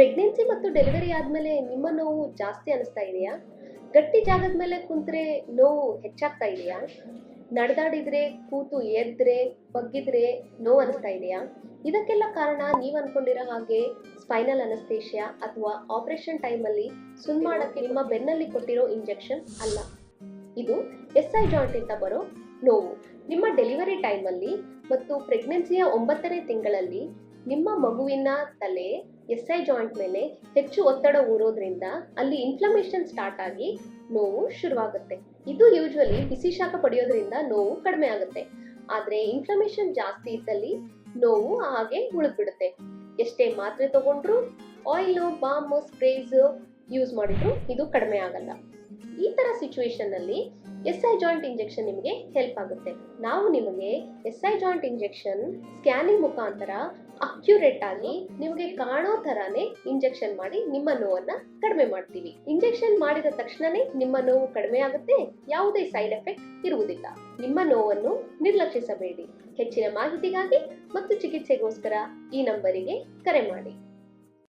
Pregnancy ಮತ್ತು delivery ಆದಮೇಲೆ ನಿಮ್ಮ ನೋವು ಜಾಸ್ತಿ ಅನಿಸ್ತಾ ಇದೆಯಾ? ಗಟ್ಟಿ ಜಾಗದ ಮೇಲೆ ಕುಂತ್ರೆ ನೋವು ಹೆಚ್ಚಾಗ್ತಾ ಇದೆಯಾ? ನಡೆದಾಡಿದ್ರೆ, ಕೂತು ಎದ್ರೆ, ಬಗ್ಗಿದ್ರೆ ನೋವು ಅನಿಸ್ತಾ ಇದೆಯಾ? ಇದಕ್ಕೆಲ್ಲ ಕಾರಣ ನೀವು ಅನ್ಕೊಂಡಿರೋ ಹಾಗೆ ಸ್ಪೈನಲ್ ಅನಸ್ತೇಷಿಯಾ ಅಥವಾ ಆಪರೇಷನ್ ಟೈಮಲ್ಲಿ ಮಾಡಕ್ಕೆ ನಿಮ್ಮ ಬೆನ್ನಲ್ಲಿ ಕೊಟ್ಟಿರೋ ಇಂಜೆಕ್ಷನ್ ಅಲ್ಲ. ಇದು SI ಜಾಯಿಂಟ್ ಇಂದ ಬರೋ ನೋವು. ನಿಮ್ಮ ಡೆಲಿವರಿ ಟೈಮಲ್ಲಿ ಮತ್ತು ಪ್ರೆಗ್ನೆನ್ಸಿಯ 9ನೇ ತಿಂಗಳಲ್ಲಿ ನಿಮ್ಮ ಮಗುವಿನ ತಲೆ SI ಜಾಯಿಂಟ್ ಮೇಲೆ ಹೆಚ್ಚು ಒತ್ತಡ ಊರೋದ್ರಿಂದ ಅಲ್ಲಿ ಇನ್ಫ್ಲಮೇಷನ್ ಸ್ಟಾರ್ಟ್ ಆಗಿ ನೋವು ಶುರುವಾಗುತ್ತೆ. ಇದು ಯೂಶುವಲಿ ಬಿಸಿ ಶಾಖ ಪಡೆಯೋದ್ರಿಂದ ನೋವು ಕಡಿಮೆ ಆಗುತ್ತೆ. ಆದರೆ ಇನ್ಫ್ಲಮೇಷನ್ ಜಾಸ್ತಿ ಇದ್ದಲ್ಲಿ ನೋವು ಹಾಗೆ ಉಳಿದ್ಬಿಡುತ್ತೆ. ಎಷ್ಟೇ ಮಾತ್ರೆ ತಗೊಂಡ್ರು, ಆಯಿಲ್, ಬಾಮ್, ಸ್ಪ್ರೇಸ್ ಯೂಸ್ ಮಾಡಿದ್ರು ಇದು ಕಡಿಮೆ ಆಗಲ್ಲ. ಈ ತರ ಸಿಚುವೇಶನ್ ಅಲ್ಲಿ SI ಜಾಯಿಂಟ್ ಇಂಜೆಕ್ಷನ್ ನಿಮಗೆ ಹೆಲ್ಪ್ ಆಗುತ್ತೆ. ನಾವು ನಿಮಗೆ SI ಜಾಯಿಂಟ್ ಇಂಜೆಕ್ಷನ್ ಸ್ಕ್ಯಾನಿಂಗ್ ಮುಖಾಂತರ ಅಕ್ಯುರೇಟ್ ಆಗಿ ನಿಮಗೆ ಕಾಣೋ ತರಾನೇ ಇಂಜೆಕ್ಷನ್ ಮಾಡಿ ನಿಮ್ಮ ನೋವನ್ನ ಕಡಿಮೆ ಮಾಡ್ತೀವಿ. ಇಂಜೆಕ್ಷನ್ ಮಾಡಿದ ತಕ್ಷಣನೇ ನಿಮ್ಮ ನೋವು ಕಡಿಮೆ ಆಗುತ್ತೆ, ಯಾವುದೇ ಸೈಡ್ ಎಫೆಕ್ಟ್ ಇರುವುದಿಲ್ಲ. ನಿಮ್ಮ ನೋವನ್ನು ನಿರ್ಲಕ್ಷಿಸಬೇಡಿ. ಹೆಚ್ಚಿನ ಮಾಹಿತಿಗಾಗಿ ಮತ್ತು ಚಿಕಿತ್ಸೆಗೋಸ್ಕರ ಈ ನಂಬರಿಗೆ ಕರೆ ಮಾಡಿ.